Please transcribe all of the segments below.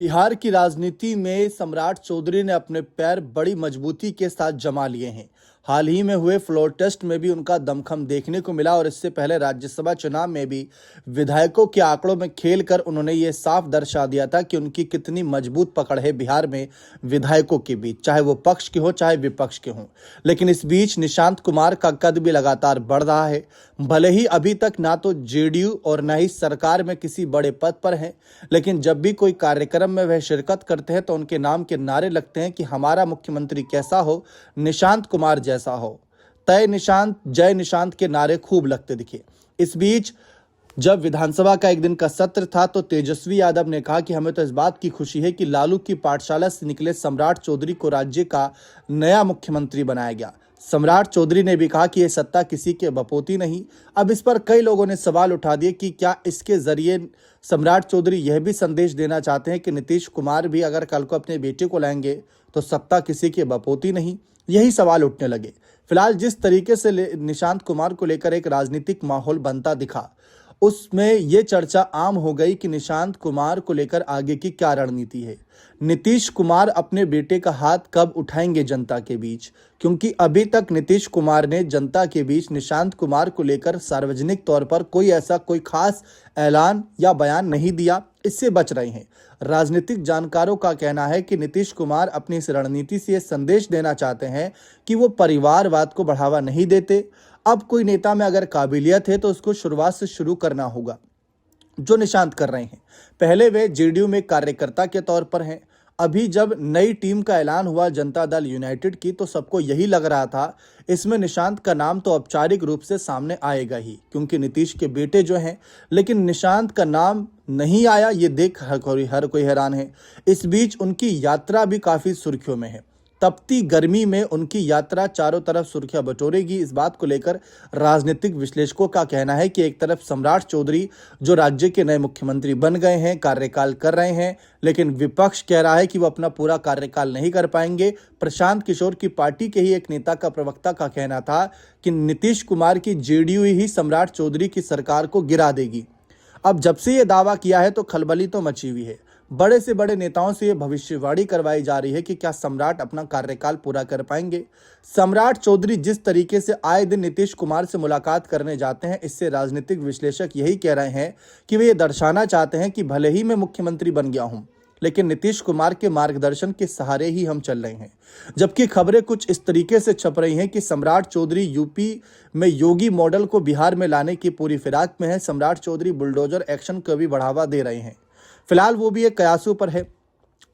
बिहार की राजनीति में सम्राट चौधरी ने अपने पैर बड़ी मजबूती के साथ जमा लिए हैं। हाल ही में हुए फ्लोर टेस्ट में भी उनका दमखम देखने को मिला और इससे पहले राज्यसभा चुनाव में भी विधायकों के आंकड़ों में खेलकर उन्होंने ये साफ दर्शा दिया था कि उनकी कितनी मजबूत पकड़ है बिहार में विधायकों के बीच, चाहे वो पक्ष के हो चाहे विपक्ष के हों। लेकिन इस बीच निशांत कुमार का कद भी लगातार बढ़ रहा है। भले ही अभी तक ना तो जेडीयू और ना ही सरकार में किसी बड़े पद पर हैं, लेकिन जब भी कोई कार्यक्रम में वह शिरकत करते हैं तो उनके नाम के नारे लगते हैं कि हमारा मुख्यमंत्री कैसा हो, निशांत कुमार जैसा हो। तय निशांत, जय निशांत के नारे खूब लगते दिखे। इस बीच जब विधानसभा का एक दिन का सत्र था तो तेजस्वी यादव ने कहा कि हमें तो इस बात की खुशी है कि लालू की पाठशाला से निकले सम्राट चौधरी को राज्य का नया मुख्यमंत्री बनाया गया। सम्राट चौधरी ने भी कहा कि यह सत्ता किसी के बपोती नहीं। अब इस पर कई लोगों ने सवाल उठा दिए कि क्या इसके जरिए सम्राट चौधरी यह भी संदेश देना चाहते हैं कि नीतीश कुमार भी अगर कल को अपने बेटे को लाएंगे तो सत्ता किसी के बपोती नहीं। यही सवाल उठने लगे। फिलहाल जिस तरीके से निशांत कुमार को लेकर एक राजनीतिक माहौल बनता दिखा, उसमें यह चर्चा आम हो गई कि निशांत कुमार को लेकर आगे की क्या रणनीति है। नीतीश कुमार अपने बेटे का हाथ कब उठाएंगे जनता के बीच, क्योंकि अभी तक नीतीश कुमार ने जनता के बीच निशांत कुमार को लेकर सार्वजनिक तौर पर कोई खास ऐलान या बयान नहीं दिया। इससे बच रहे हैं। राजनीतिक जानकारों का कहना है कि नीतीश कुमार अपनी इस रणनीति से यह संदेश देना चाहते हैं कि वो परिवारवाद को बढ़ावा नहीं देते। अब कोई नेता में अगर काबिलियत है तो उसको शुरुआत से शुरू करना होगा, जो निशांत कर रहे हैं। पहले वे जेडीयू में कार्यकर्ता के तौर पर हैं। अभी जब नई टीम का ऐलान हुआ जनता दल यूनाइटेड की, तो सबको यही लग रहा था इसमें निशांत का नाम तो औपचारिक रूप से सामने आएगा ही, क्योंकि नीतीश के बेटे जो हैं। लेकिन निशांत का नाम नहीं आया, ये देख हर कोई हैरान है। इस बीच उनकी यात्रा भी काफी सुर्खियों में है। तपती गर्मी में उनकी यात्रा चारों तरफ सुर्खियां बटोरेगी। इस बात को लेकर राजनीतिक विश्लेषकों का कहना है कि एक तरफ सम्राट चौधरी जो राज्य के नए मुख्यमंत्री बन गए हैं, कार्यकाल कर रहे हैं, लेकिन विपक्ष कह रहा है कि वो अपना पूरा कार्यकाल नहीं कर पाएंगे। प्रशांत किशोर की पार्टी के ही एक नेता का प्रवक्ता का कहना था कि नीतीश कुमार की जेडीयू ही सम्राट चौधरी की सरकार को गिरा देगी। अब जब से ये दावा किया है तो खलबली तो मची हुई है। बड़े से बड़े नेताओं से यह भविष्यवाणी करवाई जा रही है कि क्या सम्राट अपना कार्यकाल पूरा कर पाएंगे। सम्राट चौधरी जिस तरीके से आए दिन नीतीश कुमार से मुलाकात करने जाते हैं, इससे राजनीतिक विश्लेषक यही कह रहे हैं कि वे ये दर्शाना चाहते हैं कि भले ही मैं मुख्यमंत्री बन गया हूं, लेकिन नीतीश कुमार के मार्गदर्शन के सहारे ही हम चल रहे हैं। जबकि खबरें कुछ इस तरीके से छप रही हैं कि सम्राट चौधरी यूपी में योगी मॉडल को बिहार में लाने की पूरी फिराक में है। सम्राट चौधरी बुलडोजर एक्शन को भी बढ़ावा दे रहे हैं। फिलहाल वो भी एक कयासों पर है।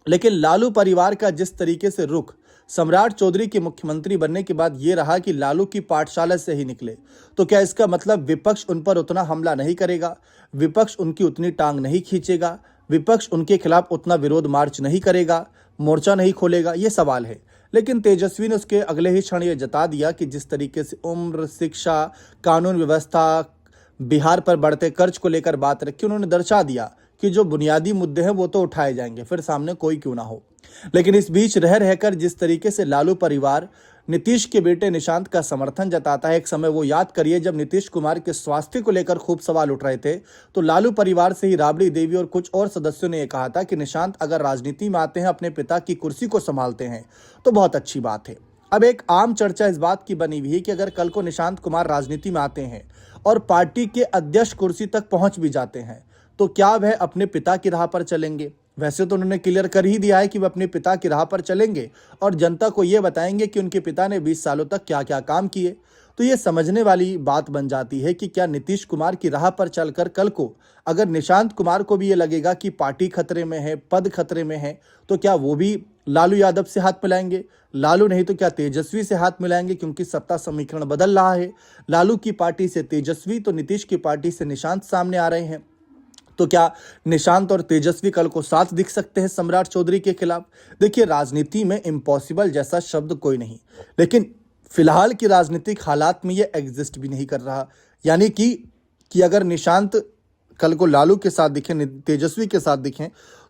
लेकिन लालू परिवार का जिस तरीके से रुख सम्राट चौधरी के मुख्यमंत्री बनने के बाद ये रहा कि लालू की पाठशाला से ही निकले, तो क्या इसका मतलब विपक्ष उन पर उतना हमला नहीं करेगा, विपक्ष उनकी उतनी टांग नहीं खींचेगा, विपक्ष उनके खिलाफ उतना विरोध मार्च नहीं करेगा, मोर्चा नहीं खोलेगा? ये सवाल है। लेकिन तेजस्वी ने उसके अगले ही क्षण ये जता दिया कि जिस तरीके से उम्र, शिक्षा, कानून व्यवस्था, बिहार पर बढ़ते कर्ज को लेकर बात रखी, उन्होंने दर्शा दिया कि जो बुनियादी मुद्दे हैं वो तो उठाए जाएंगे, फिर सामने कोई क्यों ना हो। लेकिन इस बीच रह रहकर जिस तरीके से लालू परिवार नीतीश के बेटे निशांत का समर्थन जताता है, एक समय वो याद करिए जब नीतीश कुमार के स्वास्थ्य को लेकर खूब सवाल उठ रहे थे, तो लालू परिवार से ही राबड़ी देवी और कुछ और सदस्यों ने यह कहा था कि निशांत अगर राजनीति में आते हैं, अपने पिता की कुर्सी को संभालते हैं तो बहुत अच्छी बात है। अब एक आम चर्चा इस बात की बनी हुई है कि अगर कल को निशांत कुमार राजनीति में आते हैं और पार्टी के अध्यक्ष कुर्सी तक पहुंच भी जाते हैं, तो क्या वह अपने पिता की राह पर चलेंगे? वैसे तो उन्होंने क्लियर कर ही दिया है कि वह अपने पिता की राह पर चलेंगे और जनता को यह बताएंगे कि उनके पिता ने 20 सालों तक क्या क्या काम किए। तो ये समझने वाली बात बन जाती है कि क्या नीतीश कुमार की राह पर चलकर कल को अगर निशांत कुमार को भी ये लगेगा कि पार्टी खतरे में है, पद खतरे में है, तो क्या वो भी लालू यादव से हाथ मिलाएंगे? लालू नहीं तो क्या तेजस्वी से हाथ मिलाएंगे? क्योंकि सत्ता समीकरण बदल रहा है। लालू की पार्टी से तेजस्वी, तो नीतीश की पार्टी से निशांत सामने आ रहे हैं। तो क्या निशांत और तेजस्वी कल को साथ दिख सकते हैं सम्राट चौधरी के खिलाफ? देखिए, राजनीति में इम्पॉसिबल जैसा शब्द कोई नहीं, लेकिन फिलहाल की राजनीतिक हालात में ये एग्जिस्ट भी नहीं कर रहा। यानी कि अगर निशांत कल को लालू के साथ दिखें, तेजस्वी के साथ दिखें,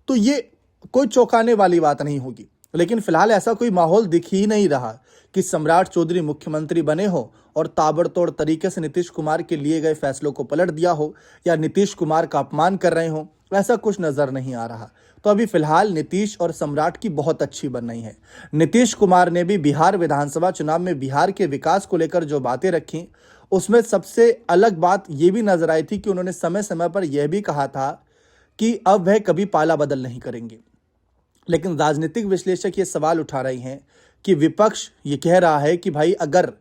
तो ये कोई चौंकाने वाली बात नहीं होगी। लेकिन फिलहाल ऐसा कोई माहौल दिख ही नहीं रहा कि सम्राट चौधरी मुख्यमंत्री बने हो और ताबड़तोड़ तरीके से नीतीश कुमार के लिए गए फैसलों को पलट दिया हो या नीतीश कुमार का अपमान कर रहे हो, ऐसा कुछ नजर नहीं आ रहा। तो अभी फिलहाल नीतीश और सम्राट की बहुत अच्छी बन रही है। नीतीश कुमार ने भी बिहार विधानसभा चुनाव में बिहार के विकास को लेकर जो बातें रखी, उसमें सबसे अलग बात यह भी नजर आई थी कि उन्होंने समय समय पर यह भी कहा था कि अब वह कभी पाला बदल नहीं करेंगे। लेकिन राजनीतिक विश्लेषक ये सवाल उठा रहे हैं कि विपक्ष ये कह रहा है कि भाई अगर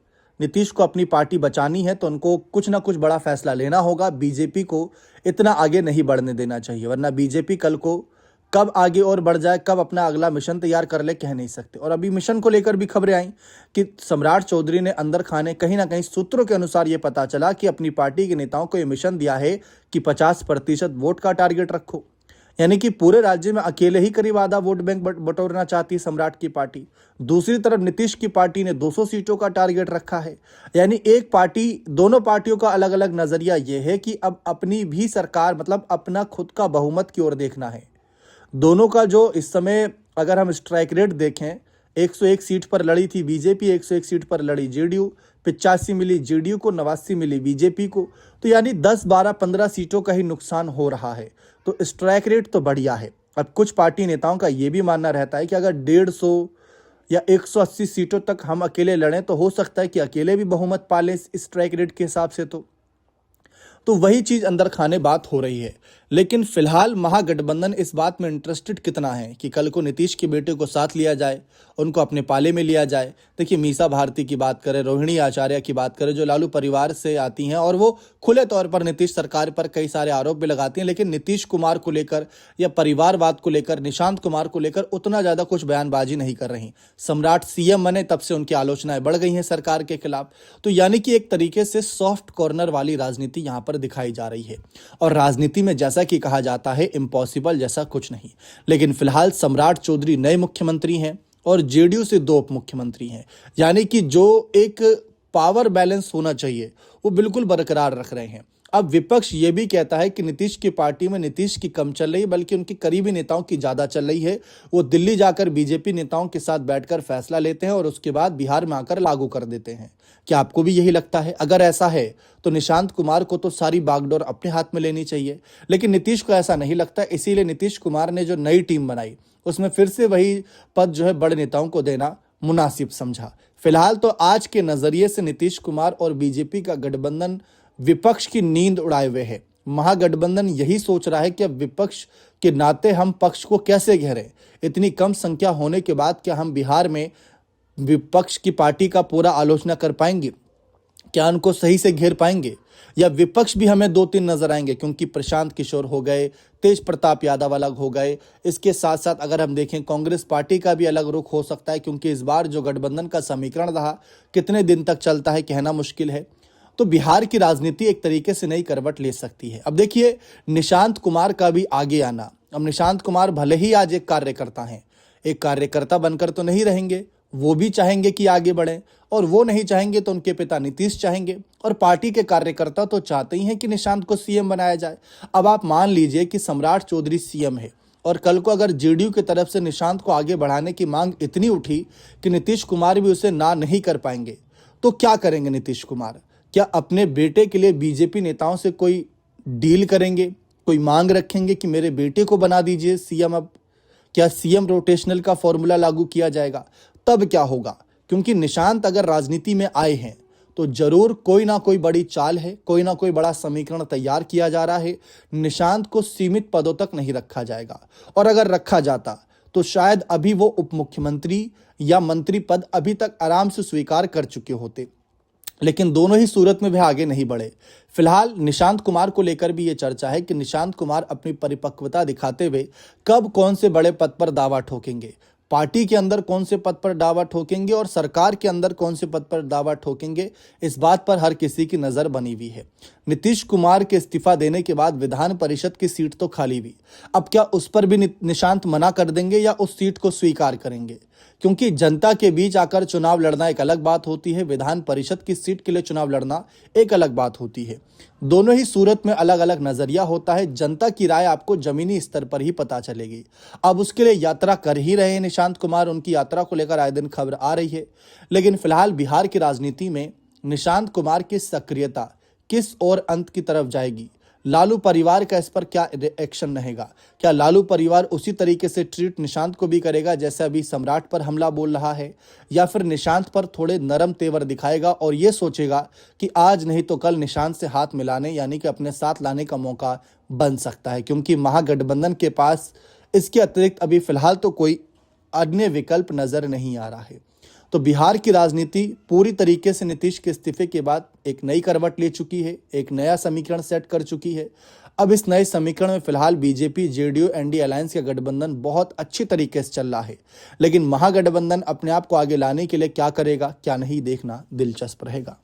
नीतीश को अपनी पार्टी बचानी है तो उनको कुछ ना कुछ बड़ा फैसला लेना होगा, बीजेपी को इतना आगे नहीं बढ़ने देना चाहिए, वरना बीजेपी कल को कब आगे और बढ़ जाए, कब अपना अगला मिशन तैयार कर ले, कह नहीं सकते। और अभी मिशन को लेकर भी खबरें आई कि सम्राट चौधरी ने अंदर खाने कहीं ना कहीं सूत्रों के अनुसार ये पता चला कि अपनी पार्टी के नेताओं को ये मिशन दिया है कि 50% वोट का टारगेट रखो, यानी कि पूरे राज्य में अकेले ही करीब आधा वोट बैंक बटोरना चाहती है सम्राट की पार्टी। दूसरी तरफ नीतीश की पार्टी ने 200 सीटों का टारगेट रखा है। यानी एक पार्टी, दोनों पार्टियों का अलग अलग नजरिया यह है कि अब अपनी भी सरकार, मतलब अपना खुद का बहुमत की ओर देखना है। दोनों का जो इस समय अगर हम स्ट्राइक रेट देखें, 101 सीट पर लड़ी थी बीजेपी, 101 सीट पर लड़ी जेडीयू, 85 मिली जेडीयू को, 89 मिली बीजेपी को। तो यानी 10, 12, 15 सीटों का ही नुकसान हो रहा है। तो स्ट्राइक रेट तो बढ़िया है। अब कुछ पार्टी नेताओं का यह भी मानना रहता है कि अगर 150 या 180 सीटों तक हम अकेले लड़ें तो हो सकता है कि अकेले भी बहुमत पालें इस स्ट्राइक रेट के हिसाब से। तो वही चीज अंदर खाने बात हो रही है। लेकिन फिलहाल महागठबंधन इस बात में इंटरेस्टेड कितना है कि कल को नीतीश के बेटे को साथ लिया जाए, उनको अपने पाले में लिया जाए। देखिए, मीसा भारती की बात करें, रोहिणी आचार्य की बात करें, जो लालू परिवार से आती हैं और वो खुले तौर पर नीतीश सरकार पर कई सारे आरोप भी लगाती हैं, लेकिन नीतीश कुमार को लेकर या परिवारवाद को लेकर, निशांत कुमार को लेकर उतना ज्यादा कुछ बयानबाजी नहीं कर रही। सम्राट सीएम बने तब से उनकी आलोचनाएं बढ़ गई हैं सरकार के खिलाफ। तो यानी कि एक तरीके से सॉफ्ट कॉर्नर वाली राजनीति यहां पर दिखाई जा रही है। और राजनीति में जैसा कि कहा जाता है, इम्पॉसिबल जैसा कुछ नहीं। लेकिन फिलहाल सम्राट चौधरी नए मुख्यमंत्री हैं और जेडीयू से 2 उप मुख्यमंत्री हैं, यानी कि जो एक पावर बैलेंस होना चाहिए वो बिल्कुल बरकरार रख रहे हैं। अब विपक्ष ये भी कहता है कि नीतीश की पार्टी में नीतीश की कम चल रही है, बल्कि उनकी करीबी नेताओं की ज्यादा चल रही है। वो दिल्ली जाकर बीजेपी नेताओं के साथ बैठकर फैसला लेते हैं और उसके बाद बिहार में आकर लागू कर देते हैं। क्या आपको भी यही लगता है? अगर ऐसा है तो निशांत कुमार को तो सारी बागडोर अपने हाथ में लेनी चाहिए, लेकिन नीतीश को ऐसा नहीं लगता। इसीलिए नीतीश कुमार ने जो नई टीम बनाई उसमें फिर से वही पद जो है बड़े नेताओं को देना मुनासिब समझा। फिलहाल तो आज के नजरिए से नीतीश कुमार और बीजेपी का गठबंधन विपक्ष की नींद उड़ाए हुए है। महागठबंधन यही सोच रहा है कि अब विपक्ष के नाते हम पक्ष को कैसे घेरें। इतनी कम संख्या होने के बाद क्या हम बिहार में विपक्ष की पार्टी का पूरा आलोचना कर पाएंगे? क्या उनको सही से घेर पाएंगे? या विपक्ष भी हमें 2-3 नजर आएंगे? क्योंकि प्रशांत किशोर हो गए, तेज प्रताप यादव अलग हो गए। इसके साथ साथ अगर हम देखें, कांग्रेस पार्टी का भी अलग रुख हो सकता है, क्योंकि इस बार जो गठबंधन का समीकरण रहा कितने दिन तक चलता है कहना मुश्किल है। तो बिहार की राजनीति एक तरीके से नई करवट ले सकती है। अब देखिए, निशांत कुमार का भी आगे आना। अब निशांत कुमार भले ही आज एक कार्यकर्ता हैं, एक कार्यकर्ता बनकर तो नहीं रहेंगे। वो भी चाहेंगे कि आगे बढ़ें, और वो नहीं चाहेंगे तो उनके पिता नीतीश चाहेंगे, और पार्टी के कार्यकर्ता तो चाहते ही हैं कि निशांत को सीएम बनाया जाए। अब आप मान लीजिए कि सम्राट चौधरी सीएम है और कल को अगर जेडीयू की तरफ से निशांत को आगे बढ़ाने की मांग इतनी उठी कि नीतीश कुमार भी उसे ना नहीं कर पाएंगे, तो क्या करेंगे नीतीश कुमार? क्या अपने बेटे के लिए बीजेपी नेताओं से कोई डील करेंगे, कोई मांग रखेंगे कि मेरे बेटे को बना दीजिए सीएम? अब क्या सीएम रोटेशनल का फॉर्मूला लागू किया जाएगा? तब क्या होगा? क्योंकि निशांत अगर राजनीति में आए हैं तो जरूर कोई ना कोई बड़ी चाल है, कोई ना कोई बड़ा समीकरण तैयार किया जा रहा है। निशांत को सीमित पदों तक नहीं रखा जाएगा, और अगर रखा जाता तो शायद अभी वो उप मुख्यमंत्री या मंत्री पद अभी तक आराम से स्वीकार कर चुके होते। लेकिन दोनों ही सूरत में वह आगे नहीं बढ़े। फिलहाल निशांत कुमार को लेकर भी यह चर्चा है कि निशांत कुमार अपनी परिपक्वता दिखाते हुए कब कौन से बड़े पद पर दावा ठोकेंगे, पार्टी के अंदर कौन से पद पर दावा ठोकेंगे और सरकार के अंदर कौन से पद पर दावा ठोकेंगे, इस बात पर हर किसी की नजर बनी हुई है। नीतीश कुमार के इस्तीफा देने के बाद विधान परिषद की सीट तो खाली हुई, अब क्या उस पर भी निशांत मना कर देंगे या उस सीट को स्वीकार करेंगे? क्योंकि जनता के बीच आकर चुनाव लड़ना एक अलग बात होती है, विधान परिषद की सीट के लिए चुनाव लड़ना एक अलग बात होती है। दोनों ही सूरत में अलग अलग नजरिया होता है। जनता की राय आपको जमीनी स्तर पर ही पता चलेगी। अब उसके लिए यात्रा कर ही रहे हैं निशांत कुमार, उनकी यात्रा को लेकर आए दिन खबर आ रही है। लेकिन फिलहाल बिहार की राजनीति में निशांत कुमार की सक्रियता किस और अंत की तरफ जाएगी, लालू परिवार का इस पर क्या रिएक्शन रहेगा? क्या लालू परिवार उसी तरीके से ट्रीट निशांत को भी करेगा जैसे अभी सम्राट पर हमला बोल रहा है, या फिर निशांत पर थोड़े नरम तेवर दिखाएगा और ये सोचेगा कि आज नहीं तो कल निशांत से हाथ मिलाने यानी कि अपने साथ लाने का मौका बन सकता है, क्योंकि महागठबंधन के पास इसके अतिरिक्त अभी फिलहाल तो कोई अन्य विकल्प नजर नहीं आ रहा है। तो बिहार की राजनीति पूरी तरीके से नीतीश के इस्तीफे के बाद एक नई करवट ले चुकी है, एक नया समीकरण सेट कर चुकी है। अब इस नए समीकरण में फिलहाल बीजेपी जेडीयू एनडीए अलायंस का गठबंधन बहुत अच्छी तरीके से चल रहा है, लेकिन महागठबंधन अपने आप को आगे लाने के लिए क्या करेगा क्या नहीं, देखना दिलचस्प रहेगा।